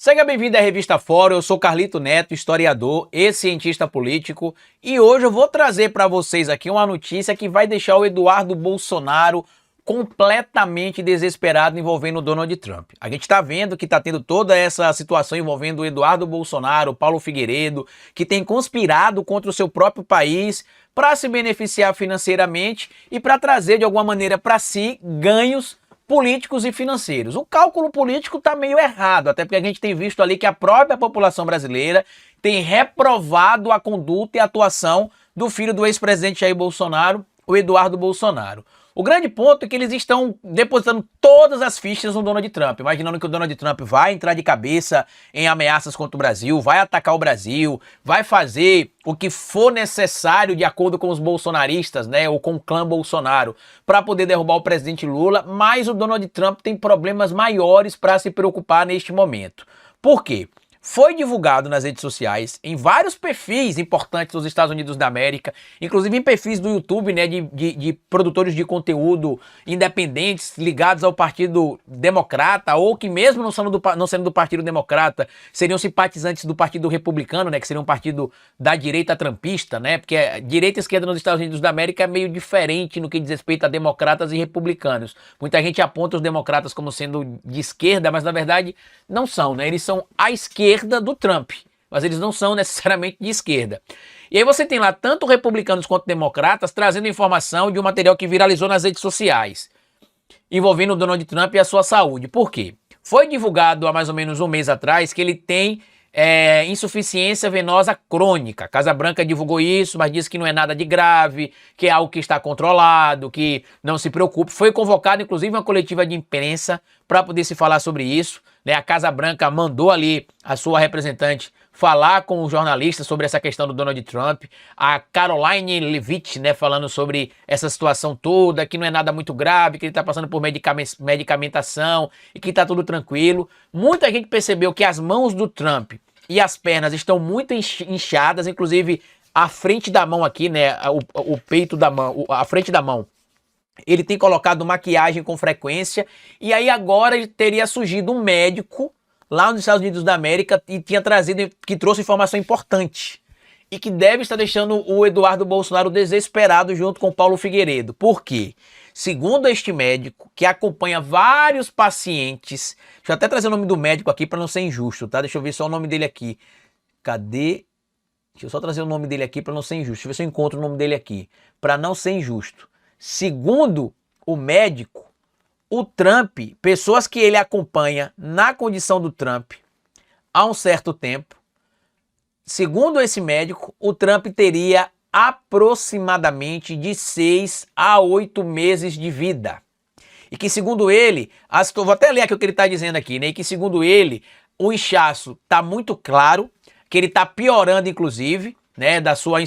Seja bem-vindo à Revista Fora, eu sou Carlito Neto, historiador e cientista político, e hoje eu vou trazer para vocês aqui uma notícia que vai deixar o Eduardo Bolsonaro completamente desesperado envolvendo o Donald Trump. A gente está vendo que está tendo toda essa situação envolvendo o Eduardo Bolsonaro, o Paulo Figueiredo, que tem conspirado contra o seu próprio país para se beneficiar financeiramente e para trazer de alguma maneira para si ganhos políticos e financeiros. O cálculo político está meio errado, até porque a gente tem visto ali que a própria população brasileira tem reprovado a conduta e a atuação do filho do ex-presidente Jair Bolsonaro, o Eduardo Bolsonaro. O grande ponto é que eles estão depositando todas as fichas no Donald Trump, imaginando que o Donald Trump vai entrar de cabeça em ameaças contra o Brasil, vai atacar o Brasil, vai fazer o que for necessário de acordo com os bolsonaristas, né, ou com o clã Bolsonaro, para poder derrubar o presidente Lula, mas o Donald Trump tem problemas maiores para se preocupar neste momento. Por quê? Foi divulgado nas redes sociais, em vários perfis importantes dos Estados Unidos da América, inclusive em perfis do YouTube, né, de produtores de conteúdo independentes ligados ao Partido Democrata, ou que mesmo não sendo do Partido Democrata, seriam simpatizantes do Partido Republicano, né, que seria um partido da direita trumpista, né, porque a direita e a esquerda nos Estados Unidos da América é meio diferente no que diz respeito a democratas e republicanos. Muita gente aponta os democratas como sendo de esquerda, mas na verdade não são, né, eles são à esquerda do Trump, mas eles não são necessariamente de esquerda. E aí você tem lá tanto republicanos quanto democratas trazendo informação de um material que viralizou nas redes sociais, envolvendo o Donald Trump e a sua saúde. Por quê? Foi divulgado há mais ou menos um mês atrás que ele tem insuficiência venosa crônica. A Casa Branca divulgou isso, mas disse que não é nada de grave, que é algo que está controlado, que não se preocupe. Foi convocado, inclusive, uma coletiva de imprensa para poder se falar sobre isso. A Casa Branca mandou ali a sua representante falar com os jornalistas sobre essa questão do Donald Trump. A Karoline Leavitt, né, falando sobre essa situação toda, que não é nada muito grave, que ele está passando por medicamentação e que está tudo tranquilo. Muita gente percebeu que as mãos do Trump e as pernas estão muito inchadas, inclusive a frente da mão aqui, né, o peito da mão, a frente da mão. Ele tem colocado maquiagem com frequência e aí agora teria surgido um médico lá nos Estados Unidos da América e que trouxe informação importante e que deve estar deixando o Eduardo Bolsonaro desesperado junto com o Paulo Figueiredo. Por quê? Segundo este médico, que acompanha vários pacientes, deixa eu até trazer o nome do médico aqui para não ser injusto, tá? Deixa eu ver só o nome dele aqui. Cadê? Deixa eu só trazer o nome dele aqui para não ser injusto. Deixa eu ver se eu encontro o nome dele aqui, para não ser injusto. Segundo o médico, o Trump, pessoas que ele acompanha na condição do Trump há um certo tempo, segundo esse médico, o Trump teria aproximadamente de 6 a 8 meses de vida. E que segundo ele, vou até ler aqui o que ele está dizendo aqui, né? E que segundo ele, o inchaço está muito claro, que ele está piorando inclusive, né,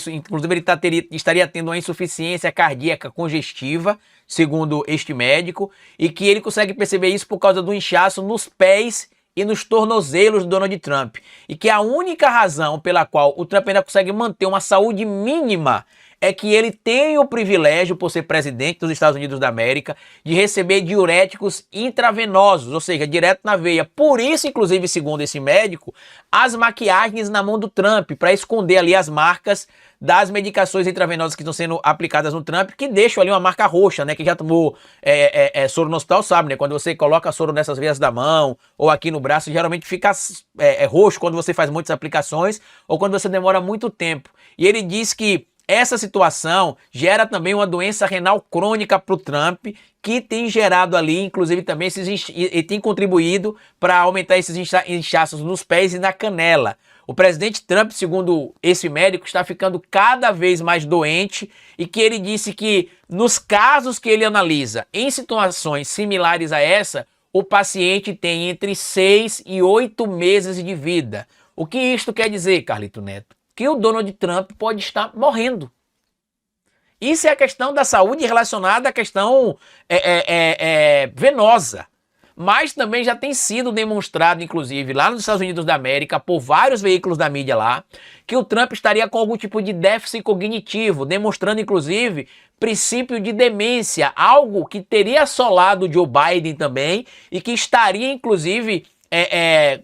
inclusive ele estaria tendo uma insuficiência cardíaca congestiva, segundo este médico, e que ele consegue perceber isso por causa do inchaço nos pés e nos tornozelos do Donald Trump. E que a única razão pela qual o Trump ainda consegue manter uma saúde mínima é que ele tem o privilégio, por ser presidente dos Estados Unidos da América, de receber diuréticos intravenosos, ou seja, direto na veia. Por isso, inclusive, segundo esse médico, as maquiagens na mão do Trump, para esconder ali as marcas das medicações intravenosas que estão sendo aplicadas no Trump, que deixam ali uma marca roxa, né? Quem já tomou soro no hospital sabe, né? Quando você coloca soro nessas veias da mão ou aqui no braço, geralmente fica roxo quando você faz muitas aplicações ou quando você demora muito tempo. E ele diz que essa situação gera também uma doença renal crônica para o Trump, que tem gerado ali, inclusive também, e tem contribuído para aumentar esses inchaços nos pés e na canela. O presidente Trump, segundo esse médico, está ficando cada vez mais doente e que ele disse que nos casos que ele analisa, em situações similares a essa, o paciente tem entre 6 e 8 meses de vida. O que isto quer dizer, Carlito Neto? Que o Donald Trump pode estar morrendo. Isso é a questão da saúde relacionada à questão venosa. Mas também já tem sido demonstrado, inclusive, lá nos Estados Unidos da América, por vários veículos da mídia lá, que o Trump estaria com algum tipo de déficit cognitivo, demonstrando, inclusive, princípio de demência, algo que teria assolado o Joe Biden também e que estaria, inclusive,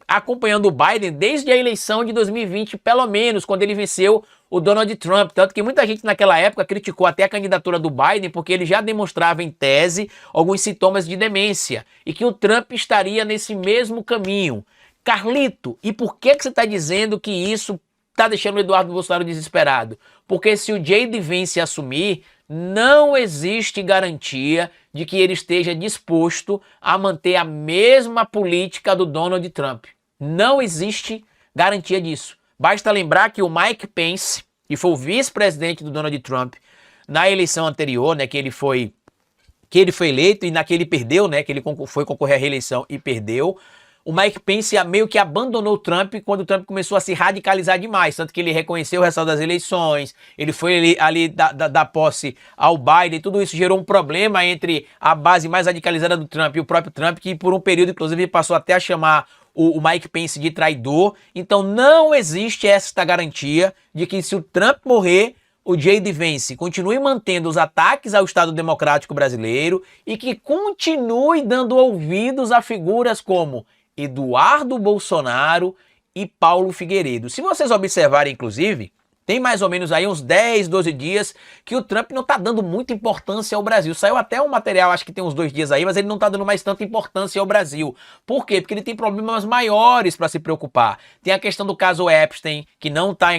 acompanhando o Biden desde a eleição de 2020, pelo menos, quando ele venceu o Donald Trump. Tanto que muita gente naquela época criticou até a candidatura do Biden, porque ele já demonstrava em tese alguns sintomas de demência e que o Trump estaria nesse mesmo caminho. Carlito, e por que você está dizendo que isso está deixando o Eduardo Bolsonaro desesperado? Porque se o J.D. Vance assumir, não existe garantia de que ele esteja disposto a manter a mesma política do Donald Trump. Não existe garantia disso. Basta lembrar que o Mike Pence, que foi o vice-presidente do Donald Trump na eleição anterior, né, que ele foi eleito e naquele ele perdeu, né, que ele foi concorrer à reeleição e perdeu. O Mike Pence meio que abandonou o Trump quando o Trump começou a se radicalizar demais, tanto que ele reconheceu o resultado das eleições, ele foi ali da posse ao Biden, tudo isso gerou um problema entre a base mais radicalizada do Trump e o próprio Trump, que por um período, inclusive, passou até a chamar o Mike Pence de traidor. Então não existe esta garantia de que se o Trump morrer, o J.D. Vance continue mantendo os ataques ao Estado Democrático Brasileiro e que continue dando ouvidos a figuras como Eduardo Bolsonaro e Paulo Figueiredo. Se vocês observarem, inclusive, tem mais ou menos aí uns 10, 12 dias que o Trump não está dando muita importância ao Brasil. Saiu até um material, acho que tem uns 2 dias aí, mas ele não está dando mais tanta importância ao Brasil. Por quê? Porque ele tem problemas maiores para se preocupar. Tem a questão do caso Epstein, que não tá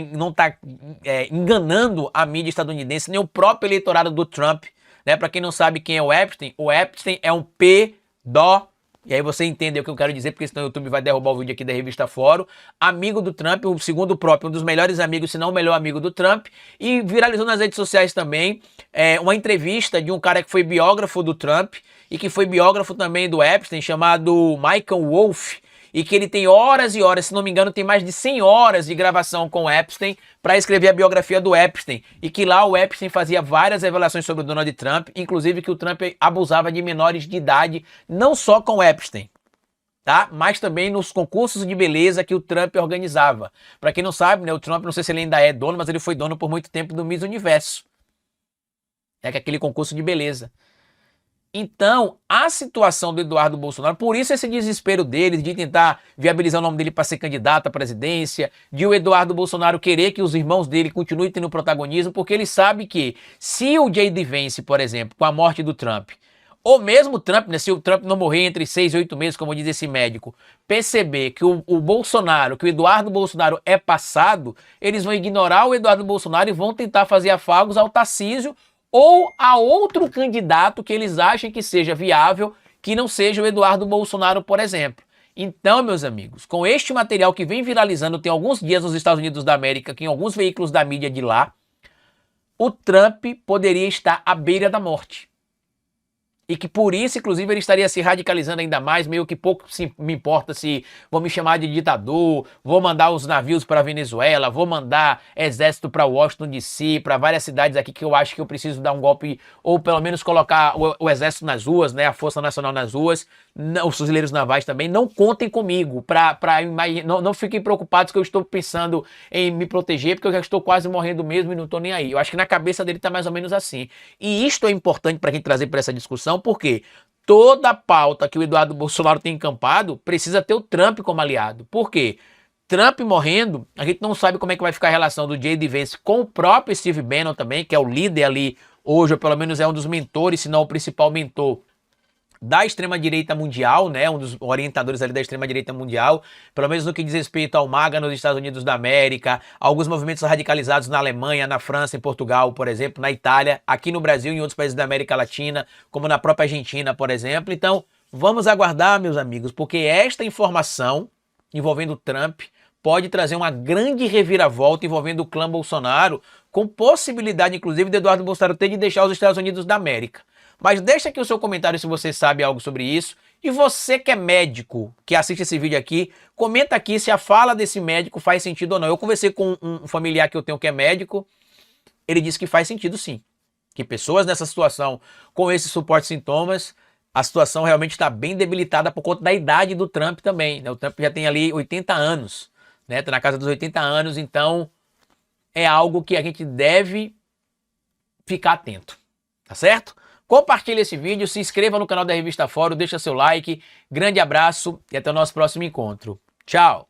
enganando a mídia estadunidense, nem o próprio eleitorado do Trump. Né? Para quem não sabe quem é o Epstein é um pedófilo. E aí você entende o que eu quero dizer, porque senão o YouTube vai derrubar o vídeo aqui da revista Fórum. Amigo do Trump, segundo o próprio, um dos melhores amigos, se não o melhor amigo do Trump. E viralizou nas redes sociais também uma entrevista de um cara que foi biógrafo do Trump e que foi biógrafo também do Epstein, chamado Michael Wolff. E que ele tem horas e horas, se não me engano, tem mais de 100 horas de gravação com o Epstein para escrever a biografia do Epstein. E que lá o Epstein fazia várias revelações sobre o Donald Trump, inclusive que o Trump abusava de menores de idade, não só com o Epstein, tá? Mas também nos concursos de beleza que o Trump organizava. Para quem não sabe, né, o Trump, não sei se ele ainda é dono, mas ele foi dono por muito tempo do Miss Universo. É aquele concurso de beleza. Então, a situação do Eduardo Bolsonaro, por isso esse desespero dele de tentar viabilizar o nome dele para ser candidato à presidência, de o Eduardo Bolsonaro querer que os irmãos dele continuem tendo protagonismo, porque ele sabe que se o J.D. Vance, por exemplo, com a morte do Trump, ou mesmo o Trump, né, se o Trump não morrer entre 6 e 8 meses, como diz esse médico, perceber que o Bolsonaro, que o Eduardo Bolsonaro é passado, eles vão ignorar o Eduardo Bolsonaro e vão tentar fazer afagos ao Tarcísio ou a outro candidato que eles achem que seja viável, que não seja o Eduardo Bolsonaro, por exemplo. Então, meus amigos, com este material que vem viralizando tem alguns dias nos Estados Unidos da América, que em alguns veículos da mídia de lá, o Trump poderia estar à beira da morte. E que por isso, inclusive, ele estaria se radicalizando ainda mais, meio que pouco me importa se vou me chamar de ditador, vou mandar os navios para Venezuela, vou mandar exército para Washington DC, para várias cidades aqui que eu acho que eu preciso dar um golpe, ou pelo menos colocar o exército nas ruas, né, a Força Nacional nas ruas, os fuzileiros navais também. Não contem comigo, não fiquem preocupados que eu estou pensando em me proteger, porque eu já estou quase morrendo mesmo e não estou nem aí. Eu acho que na cabeça dele está mais ou menos assim. E isto é importante para a gente trazer para essa discussão, porque toda a pauta que o Eduardo Bolsonaro tem encampado precisa ter o Trump como aliado. Por quê? Trump morrendo, a gente não sabe como é que vai ficar a relação do J.D. Vance com o próprio Steve Bannon também, que é o líder ali hoje, ou pelo menos é um dos mentores, se não o principal mentor da extrema-direita mundial, né, um dos orientadores ali da extrema-direita mundial, pelo menos no que diz respeito ao MAGA nos Estados Unidos da América, alguns movimentos radicalizados na Alemanha, na França, em Portugal, por exemplo, na Itália, aqui no Brasil e em outros países da América Latina, como na própria Argentina, por exemplo. Então, vamos aguardar, meus amigos, porque esta informação envolvendo Trump pode trazer uma grande reviravolta envolvendo o clã Bolsonaro, com possibilidade, inclusive, de Eduardo Bolsonaro ter de deixar os Estados Unidos da América. Mas deixa aqui o seu comentário se você sabe algo sobre isso. E você que é médico, que assiste esse vídeo aqui, comenta aqui se a fala desse médico faz sentido ou não. Eu conversei com um familiar que eu tenho que é médico, ele disse que faz sentido sim. Que pessoas nessa situação, com esses suportes sintomas, a situação realmente está bem debilitada por conta da idade do Trump também. Né? O Trump já tem ali 80 anos, né? Tá na casa dos 80 anos, então é algo que a gente deve ficar atento, tá certo? Compartilhe esse vídeo, se inscreva no canal da Revista Fórum, deixa seu like. Grande abraço e até o nosso próximo encontro. Tchau!